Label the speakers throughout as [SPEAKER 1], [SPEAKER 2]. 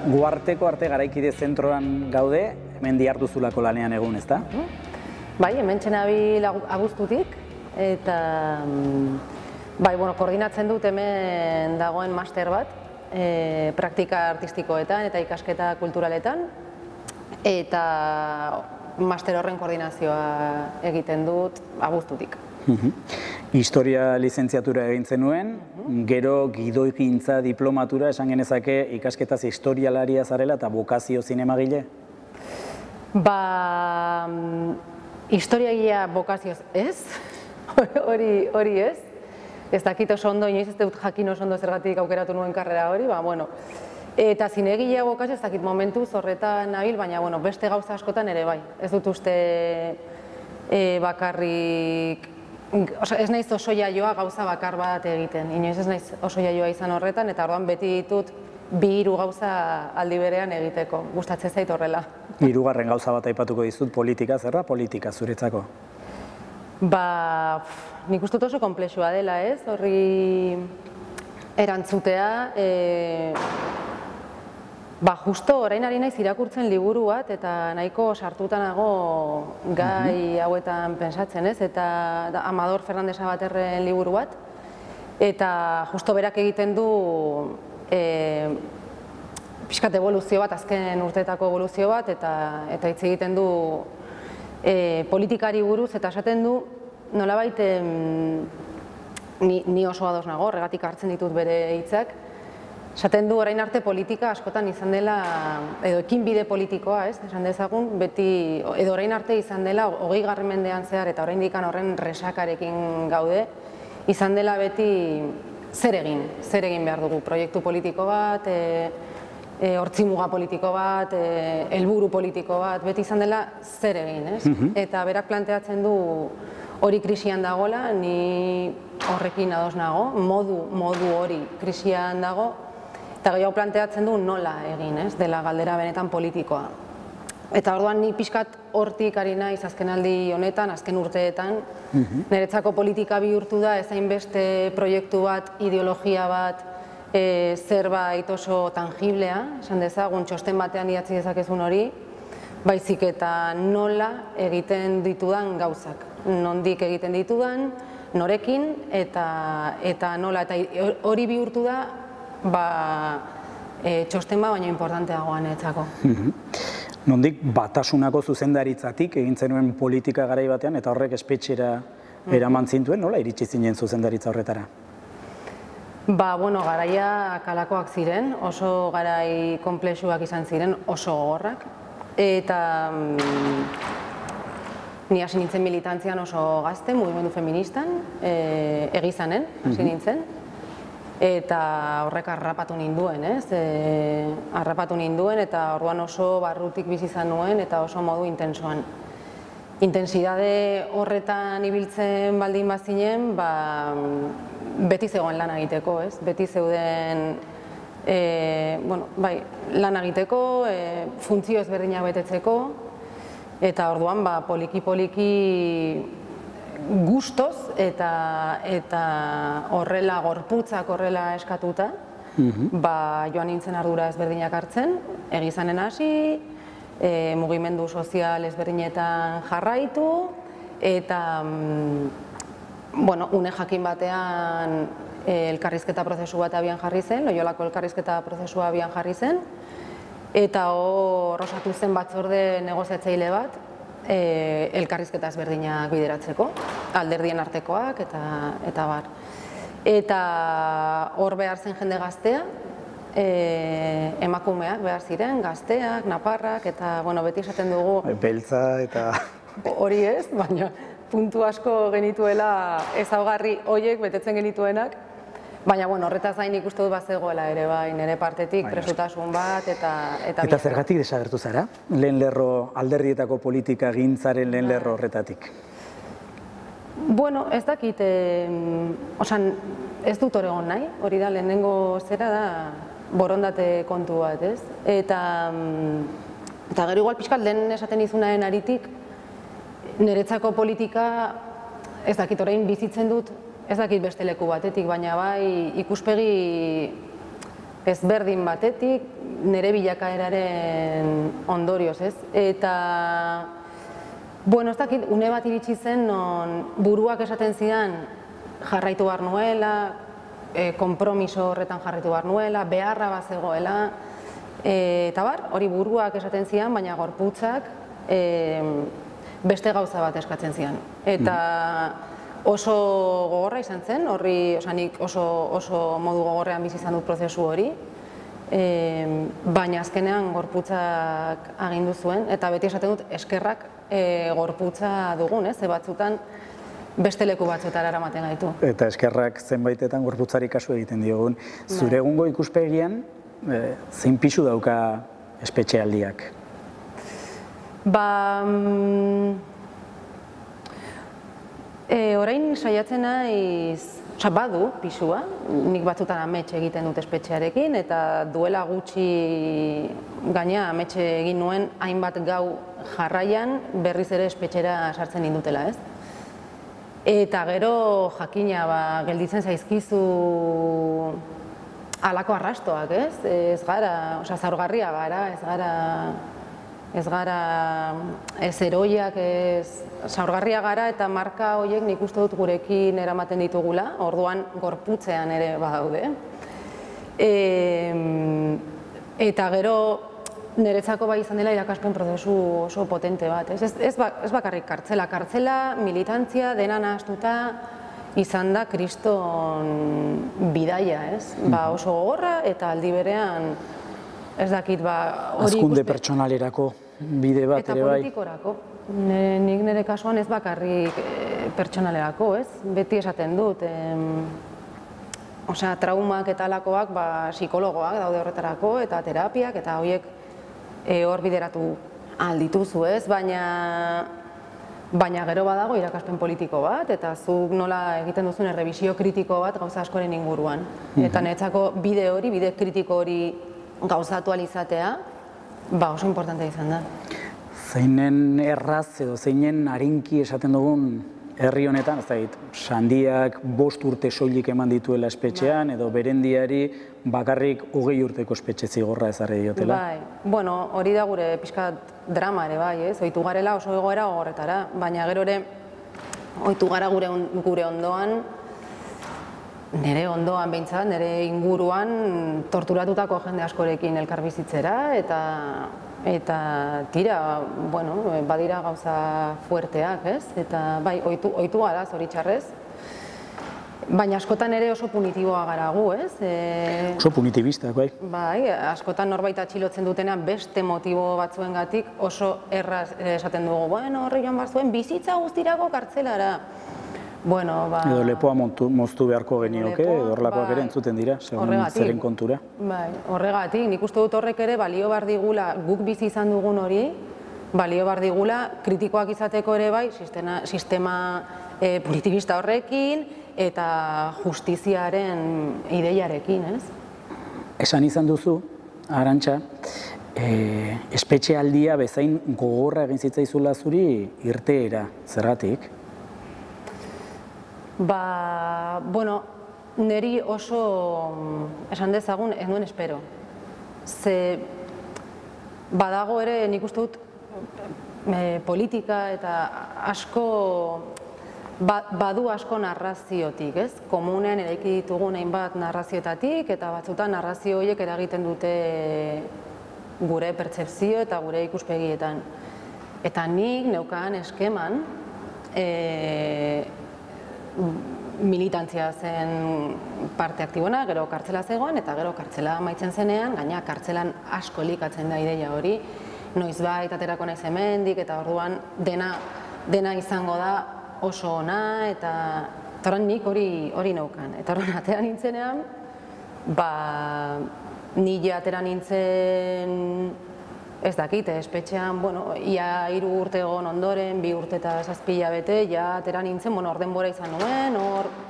[SPEAKER 1] Guarteko arte garaikide zentroan gaude, hemen diharduzulako lanean egun, ezta?
[SPEAKER 2] Bai, hemen txenabil abuztutik, eta koordinatzen dut hemen dagoen master bat, praktika artistikoetan eta ikasketa kulturaletan, eta master horren koordinazioa egiten dut abuztutik.
[SPEAKER 1] Historia lizentziatura egin zenuen, gero gidoigintza diplomatura esan genezake ikasketaz historialaria zarela eta bokazio zinemagile?
[SPEAKER 2] Historiagia bokazioz ez, hori ez. Ez dakit oso ondo, inoiz ez dut jakin oso ondo zergatik aukeratu nuen karrera hori, eta zinegilea bokazio ez dakit momentuz horretan nabil, baina beste gauza askotan ere bai. Ez dut uste bakarrik, ez naiz oso jaioa gauza bakar bat egiten, inoiz ez naiz oso jaioa izan horretan, eta orduan beti ditut bi hiru gauza aldi berean egiteko, gustatzen zait horrela.
[SPEAKER 1] Hirugarren gauza bat aipatuko dizut, politika, zerra politika zuretzako?
[SPEAKER 2] Nik uste dut oso konplexua dela, ez? Horri erantzutea, justo orain ari naiz irakurtzen liburu bat eta nahiko sartuta nago gai hauetan pentsatzen, ez? Eta Amador Fernández Sabaterren liburu bat, eta justo berak egiten du pixkat evoluzio bat, azken urteetako evoluzio bat, eta hitz egiten du politikari buruz, eta esaten du nolabait ni oso ados nago, horregatik hartzen ditut bere hitzak. Esaten du orain arte politika askotan izan dela, edo ekinbide politikoa, esan dezagun, beti, edo orain arte izan dela 20. mendean zehar eta oraindik horren resakarekin gaude, izan dela beti zer egin behar dugu, proiektu politiko bat, hortzimuga politiko bat, helburu politiko bat, beti izan dela zer egin, ez? Eta berak planteatzen du hori krisian dagoela, ni horrekin ados nago, modu hori krisian dago, eta gehiago planteatzen du nola egin, ez, dela galdera benetan politikoa. Eta orduan ni pixkat hortik ari naiz azkenaldi honetan, azken urteetan, niretzako politika bihurtu da ezain beste proiektu bat, ideologia bat, zerbait oso tangiblea, esan dezagun txosten batean idatzi dezakezun hori, baizik eta nola egiten ditudan gauzak, nondik egiten ditudan, norekin, eta nola, eta hori bihurtu da, txosten bat baina importanteagoan etzako.
[SPEAKER 1] Nondik batasunako zuzendaritzatik egin zenuen politika garai batean, eta horrek espetxera eraman zintuen, nola iritsi zinen zuzendaritza horretara?
[SPEAKER 2] Garaia kalakoak ziren, oso garai konplexuak izan ziren, oso gogorrak, eta ni hasi nintzen militantzian oso gazte, mugimendu feministan, egizanen hasi nintzen, eta horrek harrapatu ninduen, harrapatu ninduen, eta orduan oso barrutik bizi izan nuen, eta oso modu intensoan. Intensidade horretan ibiltzen baldin bazinen, beti zegoen lan egiteko, beti zeuden lan egiteko, funtzio ezberdinak betetzeko, eta orduan poliki-poliki gustoz eta horrela gorputzak horrela eskatuta, joan nintzen ardura ezberdinak hartzen, egizanen hasi, mugimendu sozial ezberdinetan jarraitu, eta une jakin batean elkarrizketa prozesu bat abian jarri zen, Loiolako elkarrizketa prozesua abian jarri zen, eta hor osatu zen batzorde negoziatzaile bat, elkarrizketa ezberdinak bideratzeko, alderdien artekoak eta bar. Eta hor behar zen jende gaztea, emakumeak behar ziren, gazteak, naparrak, eta beti esaten dugu...
[SPEAKER 1] Beltza eta...
[SPEAKER 2] Hori ez, baina puntu asko genituela ezaugarri horiek betetzen genituenak, baina horretaz gain ikustu dut bazegoela ere bai, nire partetik presutasun bat eta...
[SPEAKER 1] Eta zergatik desagertu zara? Lehen lerro, alderdietako politika gintzaren lehen lerro horretatik?
[SPEAKER 2] Ez dakit, ez dut oregon nahi, hori da lehenengo zera da borondate kontu bat, ez? Eta gero igual pixkat lehen esaten izunaren aritik, niretzako politika, ez dakit orain bizitzen dut, ez dakit beste leku batetik, baina bai ikuspegi ezberdin batetik, nire bilakaeraren ondorioz, ez? Eta, bueno, ez dakit, une bat iritsi zen, non buruak esaten zidan jarraitu behar nuela, konpromiso horretan jarraitu behar nuela, beharra bat zegoela, eta hori buruak esaten zidan, baina gorputzak beste gauza bat eskatzen zidan. Eta oso gogorra izan zen, nik oso modu gogorrean bizi izan dut prozesu hori, baina azkenean gorputzak agindu zuen, eta beti esaten dut eskerrak gorputza dugun, ze batzutan beste leku batzutara eramaten gaitu.
[SPEAKER 1] Eta eskerrak zenbaitetan gorputzari kasu egiten diogun. Zure egungo ikuspegian, zein pisu dauka espetxealdiak?
[SPEAKER 2] Orain saiatzen naiz, badu pisua, nik batzutan amets egiten dut espetxearekin, eta duela gutxi gaina amets egin nuen hainbat gau jarraian berriz ere espetxera sartzen indutela, ez? Eta gero jakina gelditzen zaizkizu halako arrastoak, ez? Ez gara, zaurgarria gara, ez gara heroiak, zaurgarria gara eta marka horiek nik uste dut gurekin eramaten ditugula, orduan gorputzean ere badaude. Eta gero niretzako bai izan dela irakaspen prozesu oso potente bat, ez bakarrik kartzela, militantzia, dena nahaztuta izan da kriston bidaia, ez? Oso gogorra eta aldi berean ez dakit
[SPEAKER 1] hazkunde pertsonalerako bide bat ere bai.
[SPEAKER 2] Eta politikorako. Nik nire kasuan ez bakarrik pertsonalerako, ez? Beti esaten dut. Traumak eta alakoak psikologoak daude horretarako eta terapiak eta horiek hor bideratu aldituzu, ez? Baina gero badago irakaspen politiko bat eta zuk nola egiten duzun errebisio kritiko bat gauza askoren inguruan. Eta niretzako bide kritiko hori gauzatu alizatea, oso importantea izan da.
[SPEAKER 1] Zeinen erraz edo zeinen arinki esaten dugun herri honetan, ez da, Sandiak 5 urte soilik eman dituela espetxean, edo Berendiari bakarrik 20 urteko espetxe zigorra ezarri diotela?
[SPEAKER 2] Bai, hori da gure pixkat drama ere bai, ez? Ohitu garela oso egoera gogorretara, baina gero ere ohitu gara gure ondoan, nire ondoan behintzat, nire inguruan torturatutako jende askorekin elkarbizitzera eta tira, badira gauza fuerteak, ez? Eta bai, ohitu gara, zoritxarrez, baina askotan ere oso punitiboa gara gu, ez?
[SPEAKER 1] Oso punitibistak, bai.
[SPEAKER 2] Bai, askotan norbait atxilotzen dutenean beste motibo batzuengatik oso erraz esaten dugu, horri joan behar zuen bizitza guztirako kartzelara.
[SPEAKER 1] Edo lepoa moztu beharko genioke, edo horrelakoak ere entzuten dira, segun zeren kontura.
[SPEAKER 2] Bai, horregatik, nik uste dut horrek ere balio behar digula, guk bizi izan dugun hori, balio behar digula, kritikoak izateko ere bai, sistema politibista horrekin eta justiziaren ideiarekin, ez?
[SPEAKER 1] Esan izan duzu, Arantxa, espetxealdia bezain gogorra egin zitzaizula zuri irteera, zergatik?
[SPEAKER 2] Neri oso, esan dezagun, ez nuen espero. Ze badago ere, nik uste dut, politika eta badu asko narraziotik, ez? Komunean eraiki ditugun hainbat narrazioetatik eta batzutan narrazio horiek eragiten dute gure pertzepzio eta gure ikuspegietan. Eta nik neukan eskeman, militantzia zen parte aktibona, gero kartzela zegoen, eta gero kartzela amaitzen zenean, gaina kartzelan asko elikatzen da ideia hori, noizbait aterako naiz hemendik, eta orduan dena izango da oso ona, eta horren nik hori neukan. Eta horren atera nintzenean, nire atera nintzen, ez dakit, espetxean, ia 3 urte egon ondoren, 2 urte eta 7 hilabete, ja atera nintzen, hor denbora izan nuen,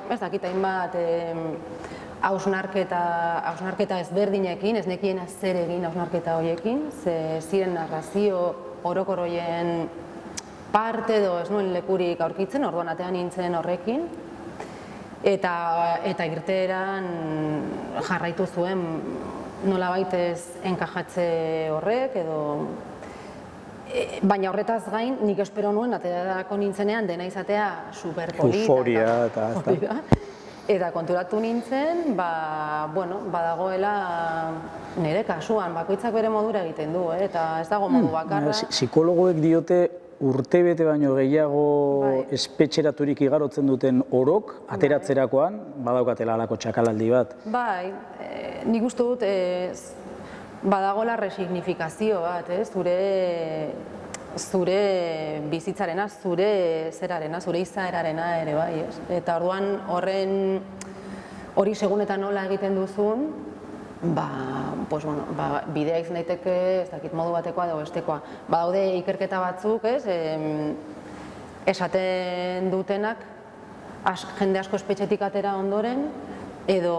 [SPEAKER 2] ez dakit, hainbat hausnarketa ezberdinekin, ez nekien zer egin hausnarketa horiekin, ze ziren narrazio orokor horien parte edo ez nuen lekurik aurkitzen, orduan atera nintzen horrekin, eta irteeran jarraitu zuen nolabait ez enkajatze horrek, edo... Baina horretaz gain, nik espero nuen, aterako nintzenean, dena izatea superpolita.
[SPEAKER 1] Euforia eta...
[SPEAKER 2] Eta konturatu nintzen, badagoela nire kasuan, bakoitzak bere modura egiten du, eta ez dago modu bakarra.
[SPEAKER 1] Psikologoek diote urtebete baino gehiago espetxeraturik igarotzen duten orok, ateratzerakoan, badaukatela halako txakalaldi bat.
[SPEAKER 2] Bai, nik uste dut badagoela resignifikazio bat, zure bizitzarena, zure zerarena, zure izaerarena ere bai, eta orduan hori segun eta nola egiten duzun, bidea izan daiteke, ez dakit modu batekoa edo bestekoa. Badaude ikerketa batzuk, esaten dutenak, jende asko espetxetik atera ondoren, edo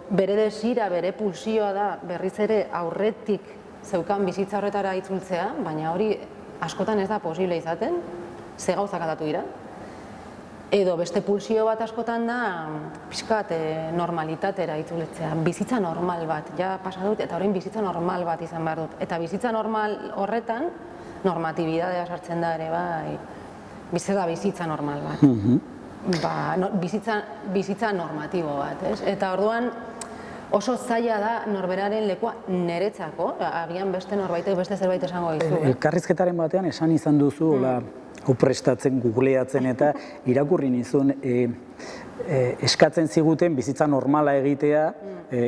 [SPEAKER 2] bere desira, bere pulsioa da berriz ere aurretik zeukan bizitza horretara itzultzea, baina hori askotan ez da posible izaten, ze gauzak aldatu dira. Edo beste pulsio bat askotan da, pixkat normalitatera itzultzea, bizitza normal bat, ja pasa dut, eta orain bizitza normal bat izan behar dut. Eta bizitza normal horretan, normatibidadea sartzen da ere, bai, bizitza normal bat. Bizitza normatibo bat, ez? Eta orduan, oso zaila da norberaren lekua niretzako, agian beste norbaitek beste zerbait esango dizu.
[SPEAKER 1] Elkarrizketaren batean esan izan duzu, hau prestatzen, googleatzen eta irakurri nizun, eskatzen ziguten bizitza normala egitea,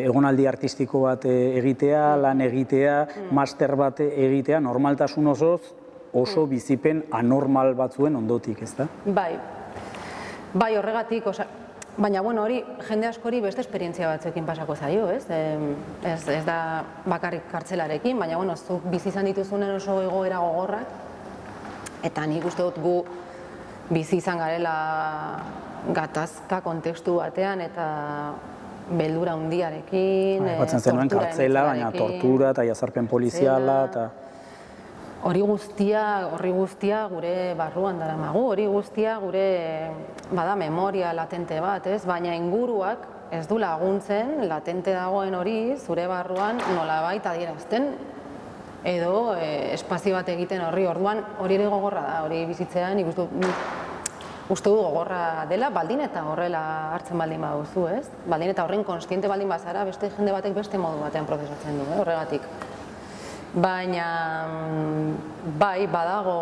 [SPEAKER 1] egonaldi artistiko bat egitea, lan egitea, master bat egitea, normaltasun osoz, oso bizipen anormal batzuen ondotik, ez da?
[SPEAKER 2] Bai, horregatik, baina hori jende askori beste esperientzia batzuekin pasako zaio, ez? Ez da bakarrik kartzelarekin, baina zuk bizi izan dituzunen oso egoera gogorrak, eta nik uste dut gu bizi izan garela gatazka kontekstu batean eta beldura handiarekin,
[SPEAKER 1] batzen zenuen kartzela, baina tortura eta jazarpen poliziala eta...
[SPEAKER 2] Hori guztia gure barruan daramagu, hori guztia gure memoria latente bat, ez? Baina inguruak ez du laguntzen latente dagoen hori zure barruan nolabait adierazten edo espazio bat egiten horri. Orduan hori ere gogorra da, hori bizitzean uste du gogorra dela, baldin eta horrela hartzen baldin baduzu, ez? Baldin eta horren konstiente baldin bazara, beste jende batek beste modu batean prozesatzen du, horregatik. Baina, bai, badago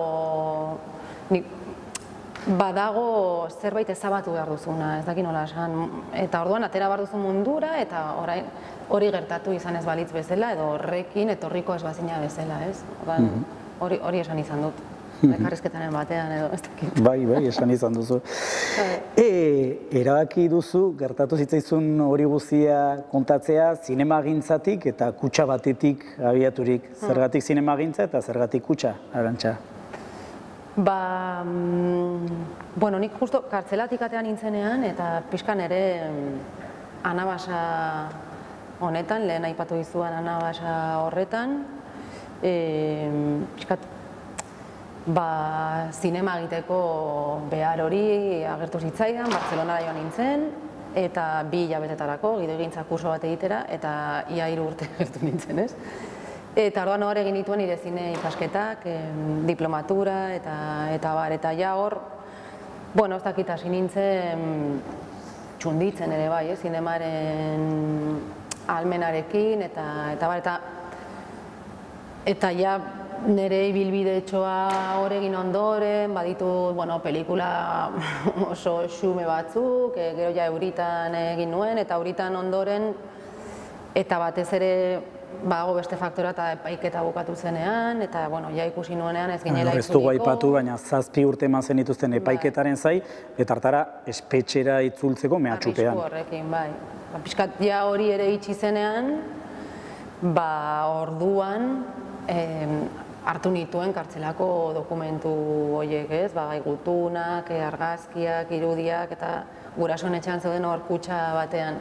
[SPEAKER 2] zerbait ezabatu behar duzuna, ez dakit nola esan, eta orduan atera behar duzu mundura, eta hori gertatu izan ez balitz bezala, edo horrekin etorriko ez bazina bezala, ez? Hori esan izan dut, elkarrizketaren batean, edo ez dakit.
[SPEAKER 1] Bai, esan izan duzu. Erabaki duzu, gertatu zitzaizun hori guztia kontatzea, zinemagintzatik eta kutxa batetik abiaturik. Zergatik zinemagintza eta zergatik kutxa, Arantxa?
[SPEAKER 2] Nik justo kartzelatik atean nintzenean eta pixkan ere anabasa honetan, lehen aipatu dizuan anabasa horretan, pixkat zinema egiteko behar hori agertu zitzaidan, Bartzelonara joan nintzen, eta 2 hilabetetarako gidoigintza kurso bat egitera, eta ia 3 urte gertu nintzen, ez? Eta orduan hor egin dituen nire zine ikasketak, diplomatura, eta ja hor, ez dakit hasi nintzen txunditzen ere bai, zinemaren ahalmenarekin, eta ja nire ibilbidetxoa hor egin ondoren, baditut, pelikula oso xume batzuk, gero ja Euritan egin nuen, eta Euritan ondoren, eta batez ere bago beste faktora eta epaiketa bukatu zenean, eta ja ikusi nuenean ez ginela itzuliko. Ez
[SPEAKER 1] dugu aipatu, baina 7 urte eman zen dituzten epaiketaren zai, eta hartara espetxera itzultzeko mehatxupean.
[SPEAKER 2] Arrisku horrekin, bai. Piskat ja hori ere itxi zenean, orduan hartu nituen kartzelako dokumentu horiek, ez? Gutunak, argazkiak, irudiak, eta gurasoen etxean zeuden hor kutxa batean.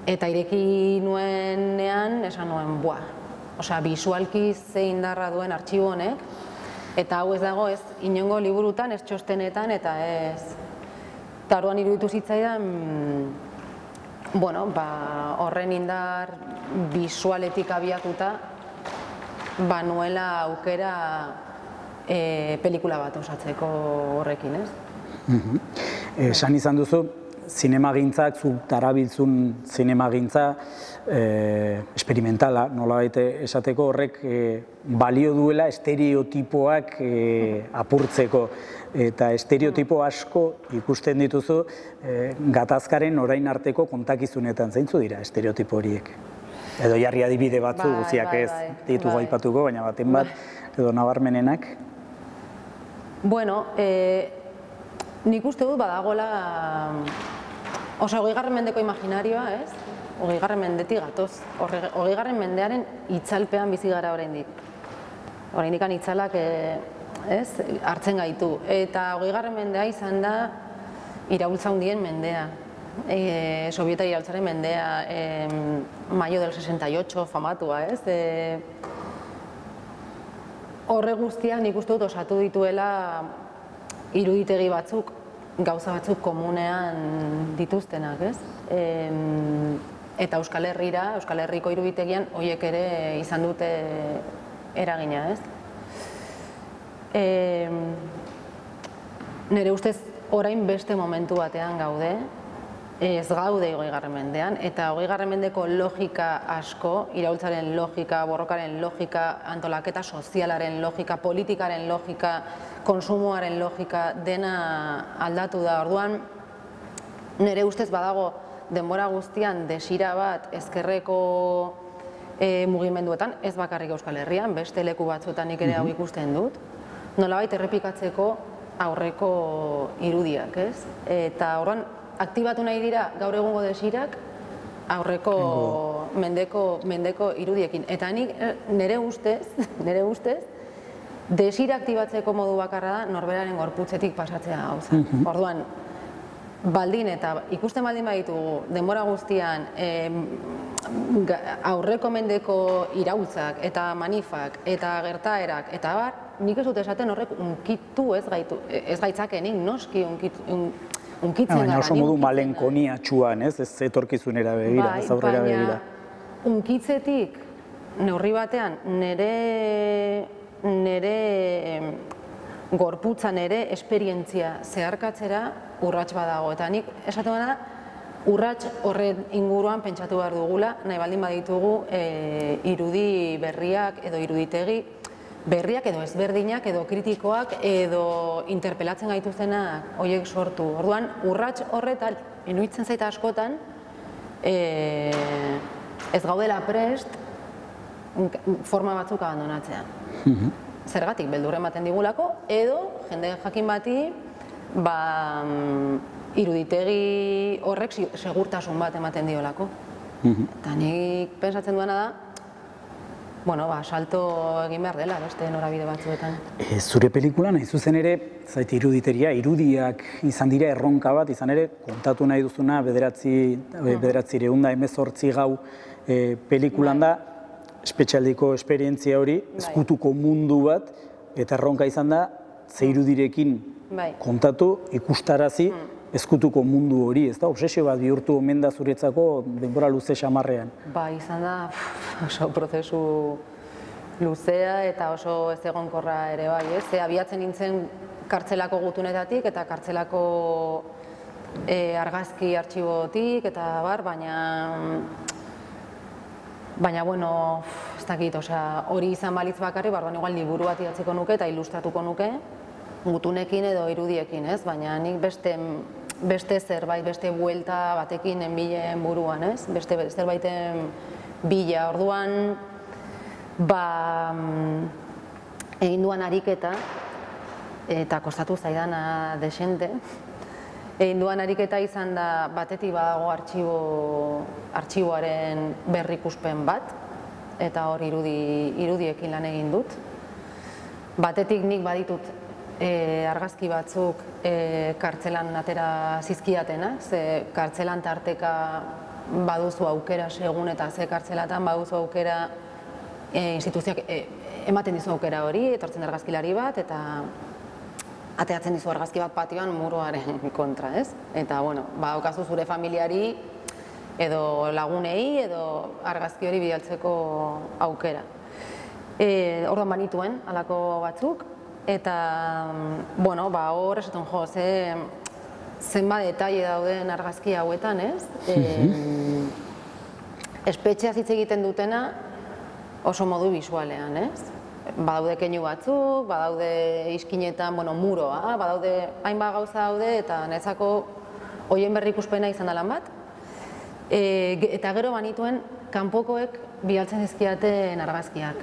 [SPEAKER 2] Eta ireki nuenean, esan nuen, bisualki ze indarra duen artxibo honek, eta hau ez dago ez inongo liburutan, ez txostenetan, eta ez... Eta orduan iruditu zitzaidan bueno, horren indar bisualetik abiatuta, nuela aukera pelikula bat osatzeko horrekin, ez?
[SPEAKER 1] Esan izan duzu, zinemagintzak, zu darabiltzun zinemagintza esperimentala, nolabait esateko horrek balio duela estereotipoak apurtzeko. Eta estereotipo asko ikusten dituzu gatazkaren orain arteko kontakizunetan. Zeintzu dira estereotipo horiek? Edo jarri adibide batzu guztiak ez ditugu aipatuko, baina baten bat, edo nabarmenenak?
[SPEAKER 2] Bueno, nik uste dut badagoela, osea, 20. mendeko imaginarioa, ez? 20. mendetik gatoz. 20. mendearen itzalpean bizi gara oraindik. Oraindik itzalak hartzen gaitu. Eta 20. mendea izan da iraultza handien mendea. Sobieta iraultzaren mendea, maio del 68 famatua, ez? Horre guztiak nik uste dut osatu dituela iruditegi batzuk, gauza batzuk komunean dituztenak, ez? Eta Euskal Herrira, Euskal Herriko iruditegian horiek ere izan dute eragina, ez? Nire ustez orain beste momentu batean gaude, ez gaude 20. mendean, eta 20. mendeko logika asko, iraultzaren logika, borrokaren logika, antolaketa sozialaren logika, politikaren logika, konsumoaren logika, dena aldatu da. Orduan, nire ustez badago denbora guztian desira bat ezkerreko mugimenduetan, ez bakarrik Euskal Herrian, beste leku batzuetan nik ere hau ikusten dut, nolabait errepikatzeko aurreko irudiak, ez? Eta orduan, aktibatu nahi dira gaur egungo desirak aurreko mendeko irudiekin. Eta nik nire ustez, desira aktibatzeko modu bakarra da norberaren gorputzetik pasatzea gauza. Orduan, baldin eta ikusten baldin baditugu denbora guztian aurreko mendeko iraultzak eta manifak eta gertaerak eta bar, nik ez dut esaten horrek unkitu ez gaitzakenik noski unkitzen gara.
[SPEAKER 1] Baina oso modu malenkoniatsuan, ez etorkizunera begira, ez aurrera begira.
[SPEAKER 2] Baina unkitzetik neurri batean nire gorputzan ere esperientzia zeharkatzera urrats badago. Eta nik esatu da, urrats horren inguruan pentsatu behar dugula, nahi baldin baditugu irudi berriak edo iruditegi berriak edo ezberdinak edo kritikoak edo interpelatzen gaituztenak horiek sortu. Orduan, urrats horretan, inuitzen zaita askotan, ez gaudela prest forma batzuk abandonatzea. Zergatik, beldurra ematen digulako, edo jende jakin bati iruditegi horrek segurtasun bat ematen diolako. Eta nik pensatzen duena da, salto egin behar dela, beste norabide batzuetan. Zure
[SPEAKER 1] pelikulan, nahi zuzen ere, iruditeria, irudiak izan dira erronka bat, izan ere, kontatu nahi duzuna, 1918 gau pelikulan da, espetxaldiko esperientzia hori, ezkutuko mundu bat, eta erronka izan da, ze irudirekin kontatu, ikustarazi, ezkutuko mundu hori, ez da, obsesio bat bihurtu omen da zuretzako denbora luze xamarrean.
[SPEAKER 2] Izan da oso prozesu luzea eta oso ez egonkorra ere bai, ez? Abiatzen nintzen kartzelako gutunetatik eta kartzelako argazki artxibotik eta bar, baina, bueno, ez dakit, hori izan balitz bakarri, barban igual liburu bat idatziko nuke eta ilustratuko nuke, gutunekin edo irudiekin, ez? Baina nik beste zerbait, beste buelta batekin enbilen buruan, ez? Beste zerbaiten bila. Orduan, egin duan ariketa, eta kostatu zaidana desente, egin duan ariketa izan da batetik badago artxiboaren berrikuspen bat, eta hor irudiekin lan egin dut. Batetik nik baditut argazki batzuk kartzelan atera zizkiatena, ze kartzelan tarteka baduzu aukera segun eta ze kartzelatan baduzu aukera instituzioak ematen dizu aukera hori, etortzen argazkilari bat eta ateatzen dizu argazki bat patioan muruaren kontra, ez? Eta, bueno, daukazu zure familiari edo lagunei, edo argazki hori bidaltzeko aukera. Orduan banituen, halako batzuk, eta, bueno, hor esaten jo, zenba detaile dauden argazki hauetan, ez? Espetxeaz hitz egiten dutena oso modu bisualean, ez? Badaude keinu batzuk, badaude iskinetan, muroa, badaude hainbat gauza daude, eta netzako horien berri ikuspena izan da lan bat. Eta gero banituen kanpokoek bidaltzen dizkiaten argazkiak.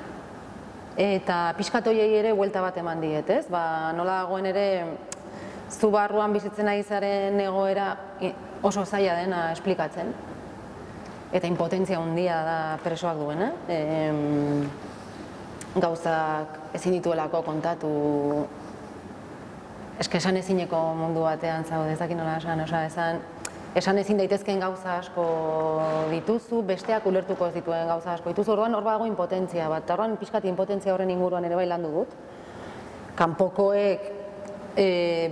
[SPEAKER 2] Eta pixkat horiei ere buelta bat eman diet, ez? Nola dagoen ere zu barruan bizitzen ari zaren egoera oso zaila dena esplikatzen. Eta impotentzia handia da presoak duena. Gauzak ezin dituelako kontatu, esan ezineko mundu batean zaude, ez dakit nola esan ezin daitezkeen gauza asko dituzu, besteak ulertuko ez dituen gauza asko dituzu, orduan hor badago impotentzia bat, eta orduan pixkat impotentzia horren inguruan ere bai landu dut. Kanpokoek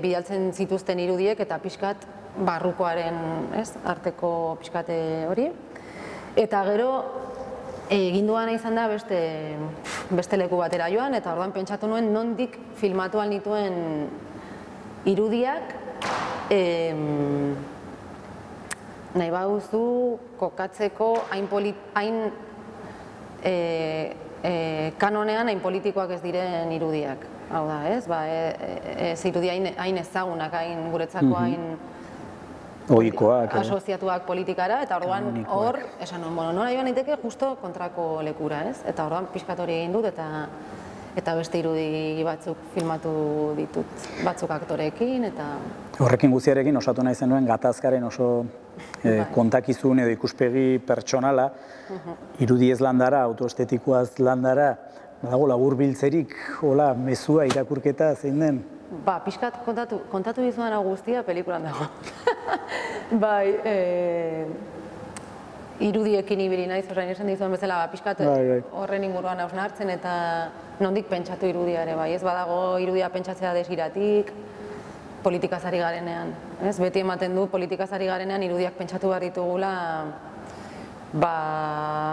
[SPEAKER 2] bidaltzen zituzten irudiek eta pixkat barrukoaren arteko pixkate hori. Eta gero egin duana izan da beste leku batera joan, eta orduan pentsatu nuen nondik filmatu ahal nituen irudiak nahi baduzu kokatzeko hain kanonean hain politikoak ez diren irudiak. Hau da, ez? Ez irudia hain ezagunak, hain guretzako hain asoziatuak politikara, eta orduan hor, esan nola joan naiteke justo kontrako lekura, ez? Eta orduan pixkat hori egin dut, eta beste irudi batzuk filmatu ditut, batzuk aktoreekin, eta...
[SPEAKER 1] Horrekin guztiarekin osatu nahi zenuen gatazkaren oso kontakizun edo ikuspegi pertsonala, irudi ez landara, autoestetikoaz landara, badago labur biltzerik, hola, mezua irakurketa zein den?
[SPEAKER 2] Pixkat kontatu dizudan hau guztia pelikulan dago. Bai, irudiekin ibili naiz, orain esan dizudan bezala, pixkat horren inguruan hausnartzen eta nondik pentsatu irudiare, bai, ez badago irudia pentsatzea desiratik, politikaz ari garenean. Beti ematen du politikaz ari garenean irudiak pentsatu behar ditugula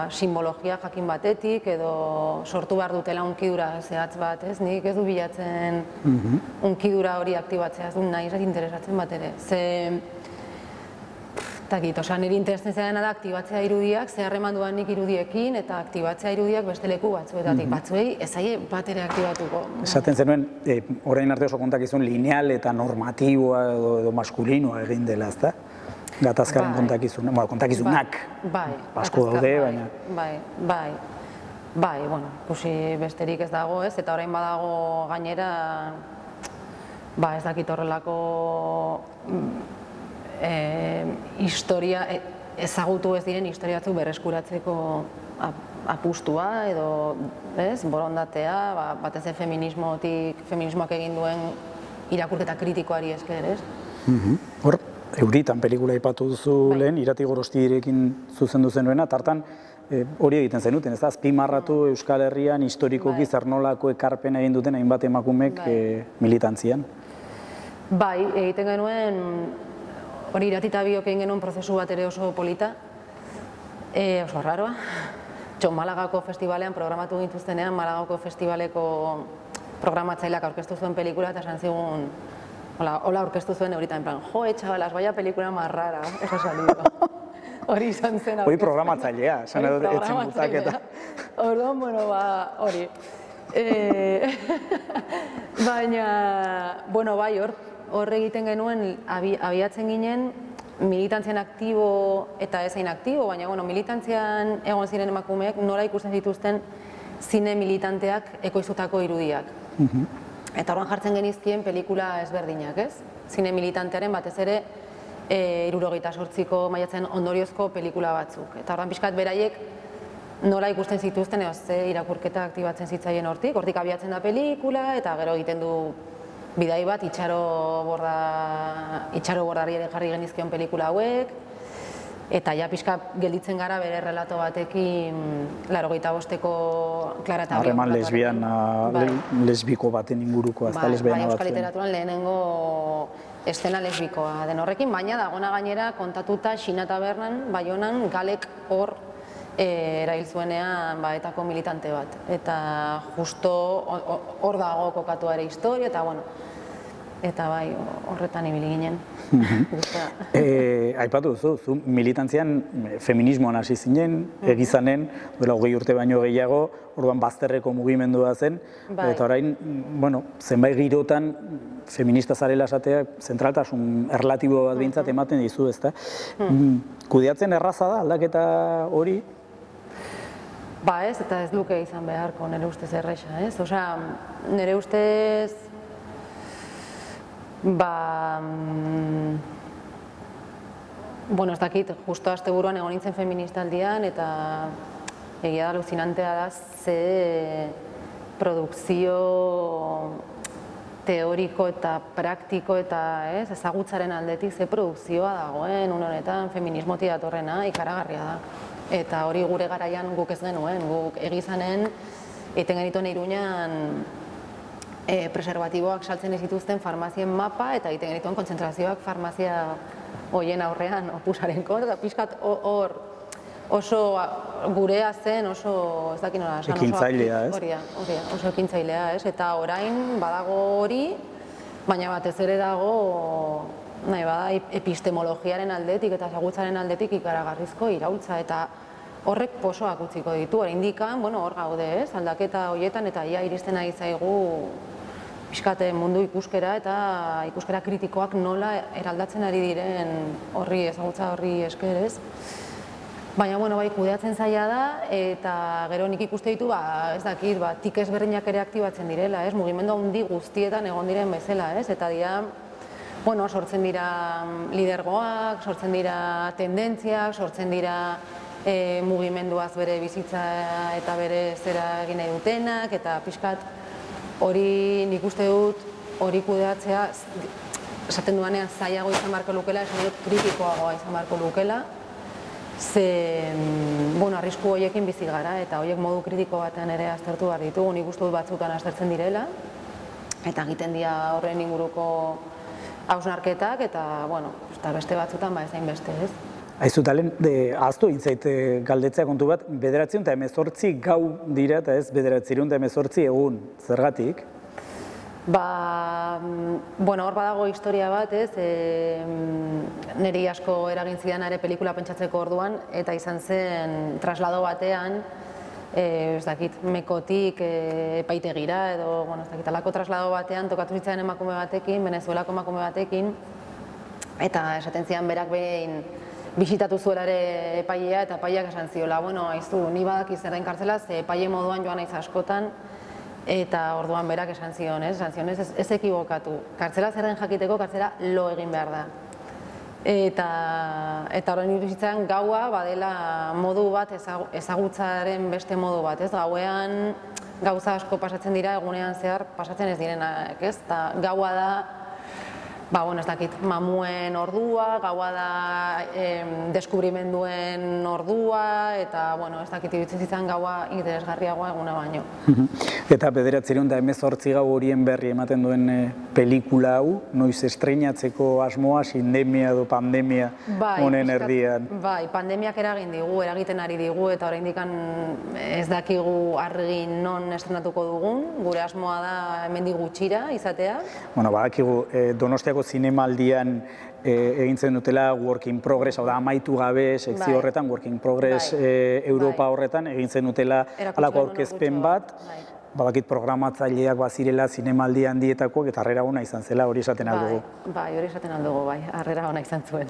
[SPEAKER 2] simbologia jakin batetik edo sortu behar dutela unkidura zehatz bat, ez? Nik ez du bilatzen unkidura hori aktibatzea, ez du nahi interesatzen bat ere. Niri interesatzen zena da aktibatzea irudiak, ze harreman duan nik irudiekin eta aktibatzea irudiak beste leku batzuetatik. Batzuei ez zaie bat ere aktibatuko.
[SPEAKER 1] Esaten zenuen, orain arte oso kontakizun lineal eta normatiboa edo maskulinoa egin dela, ezta? Gatazkaren kontakizunak asko daude, baina... Bai, ikusi besterik ez dago, ez? Eta orain badago gainera, ez dakit horrelako historia, ezagutu ez diren historia batzuk berreskuratzeko apustua edo borondatea, batez feminismoak egin duen irakurketa kritikoari esker, ez? Hor, Euritan pelikula aipatu duzu lehen, Irati Gorostirekin zuzendu zenuena, tartan hori egiten zenuten, ez da, azpimarratu Euskal Herrian historikoki zer nolako ekarpena egin duten hainbat emakumek militantzian?
[SPEAKER 2] Bai, egiten genuen, hori Irati eta biok egin genuen prozesu bat ere oso polita, oso raroa. Malagako festivalean programatu gintuztenean, Malagako festivaleko programatzaileak aurkeztu zuen pelikula eta esan zigun, hola aurkeztu zuen Euritan, en plan, chavalas, vaya película más rara, eso ha salido. Hori izan zen.
[SPEAKER 1] Hori programatzailea, esan edo etzen butaketa.
[SPEAKER 2] Orduan, hori. Baina, bai, hor egiten genuen, abiatzen ginen, militantzian aktibo eta ez hain aktibo, baina, militantzian egon ziren emakumeek nola ikusten zituzten zine militanteak ekoizutako irudiak. Eta horren jartzen genizkien pelikula ezberdinak, ez? Zine militantearen batez ere 78ko maiatzen ondoriozko pelikula batzuk. Eta horren pixkat beraiek nola ikusten zituzten edo ze irakurketa aktibatzen zitzaien hortik abiatzen da pelikula eta gero egiten du bidai bat itxaro bordari ere jarri genizkion pelikula hauek. Eta ja pixka gelditzen gara bere relato batekin 85ko Klara eta Bion.
[SPEAKER 1] Harreman lesbiko baten inguruko, azta lesbiana batzuen.
[SPEAKER 2] Euskal literaturan lehenengo eszena lesbikoa den horrekin, baina dagona gainera kontatuta Xina Tabernan, Baionan, Galek hor erail zuenean etako militante bat. Eta justo hor dago kokatu ere historia, eta bueno, eta bai, horretan ibili ginen.
[SPEAKER 1] Aipatu duzu, zu militantzian feminismoan hasi zinen, egizanen, duela 20 urte baino gehiago, orduan bazterreko mugimendua zen, eta orain, zenbait girotan feminista zarela esateak zentraltasun erlatibo bat behintzat ematen dizu, ezta? Kudeatzen erraza da aldaketa hori?
[SPEAKER 2] Ba ez, eta ez luke izan beharko nire ustez erresa, ez? Osea, nire ustez ez dakit, justo asteburuan egon nintzen feministaldian eta egia da alucinantea da ze produkzio teoriko eta praktiko eta ezagutzaren aldetik ze produkzioa dagoen une honetan feminismotik datorrena ikaragarria da. Eta hori gure garaian guk ez genuen, guk egizanen egiten genituen Iruñan preservatiboak saltzen ez dituzten farmazien mapa eta egiten genituen kontzentrazioak farmazia hoien aurrean opusaren kontra, eta pixkat hor oso gurea zen, oso ez dakit nola esan,
[SPEAKER 1] ekintzailea, ez?
[SPEAKER 2] Horia, oso ekintzailea, ez? Eta orain badago hori, baina batez ere dago nahi bada epistemologiaren aldetik eta ezagutzaren aldetik ikaragarrizko iraultza eta horrek posoak utziko ditu, oraindikan, hor gaude, ez? Aldaketa horietan eta ia iristen ari zaigu pixkate mundu ikuskera eta ikuskera kritikoak nola eraldatzen ari diren horri ezagutza horri esker, ez? Baina, bai, kudeatzen zaila da eta gero nik ikuste ditu, ez dakit, tik ezberdinak ere aktibatzen direla, ez? Mugimendu handi guztietan egon diren bezala, ez? Eta dira, sortzen dira lidergoak, sortzen dira tendentziak, sortzen dira mugimenduaz bere bizitza eta bere zera egin nahi dutenak, eta pixkat hori nik uste dut hori kudeatzea esaten duanean zailago izan beharko lukela, esan dut kritikoagoa izan beharko lukela, ze arrisku horiekin bizi gara eta horiek modu kritiko batean ere aztertu behar ditugu, nik uste dut batzutan aztertzen direla eta egiten dira horren inguruko hausnarketak eta beste batzutan ez hainbeste, ez?
[SPEAKER 1] Aizu talen, ahaztu intzait galdetzea kontu bat, 918 gau dira eta ez 918 egun, zergatik?
[SPEAKER 2] Hor badago historia bat, ez, niri asko eragin zidan ere pelikula pentsatzeko orduan, eta izan zen traslado batean, ez dakit, Mekotik epaitegira, edo, ez dakit, alako traslado batean tokatu zitzaidan emakume batekin, Venezuelako emakume batekin, eta esaten zidan berak behin bisitatu zuela ere epailea eta epaileak esan ziola, aizu, ni badaki zer den kartzela, ze epaile moduan joan naiz askotan, eta orduan berak esan zion, ez ekibokatu. Kartzela zer den jakiteko, kartzela lo egin behar da. Eta horren iruditzen gaua badela modu bat, ezagutzaren beste modu bat, ez? Gauean gauza asko pasatzen dira, egunean zehar pasatzen ez direnak, ez? Eta gaua da, ez dakit, mamuen ordua, gaua da deskubrimenduen ordua, eta, ez dakit, iruditzen zitzan gaua interesgarriagoa eguna baino.
[SPEAKER 1] Eta 918 gau horien berri ematen duen pelikula hau, noiz estreinatzeko asmoa, sindemia edo pandemia honen erdian?
[SPEAKER 2] Bai, pandemiak eragiten ari digu, eta oraindik ez dakigu argin non estrenatuko dugun, gure asmoa da hemendik gutxira izatea.
[SPEAKER 1] Badakigu Donostiako zinemaldian egintzen dutela Work in Progress, hau da, amaitu gabe sekzio horretan, Work in Progress Europa horretan, egintzen dutela halako aurkezpen bat, badakit programatzaileak bazirela zinemaldi handietakoak eta harrera ona izan zela, hori esaten aldugu.
[SPEAKER 2] Bai, hori esaten aldugu, bai, harrera ona izan zuen,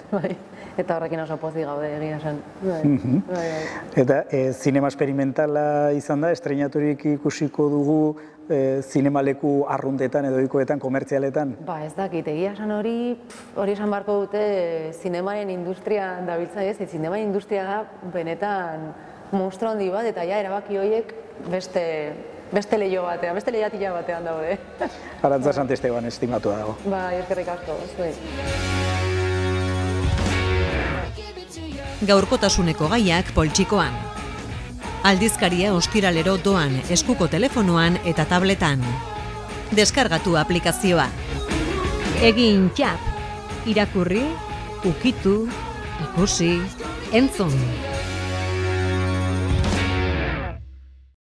[SPEAKER 2] eta horrekin oso pozik gaude egia esan.
[SPEAKER 1] Eta zinema esperimentala izan da, estreinaturik ikusiko dugu zinemaleku arruntetan edo ohikoetan, komertzialetan?
[SPEAKER 2] Ez dakit, egia esan hori esan beharko dute zinemaren industria dabiltza ez, zinemaren industria da benetan monstru handi bat, eta ja erabaki horiek beste leio batean, beste leiatila batean daude.
[SPEAKER 1] Arantza Santesteban estimatua dago.
[SPEAKER 2] Eskerrik asko.
[SPEAKER 3] gaurkotasuneko gaiak poltsikoan. Aldizkaria ostiralero doan eskuko telefonoan eta tabletan. Deskargatu aplikazioa. Egin txap, irakurri, ukitu, ikusi, entzun.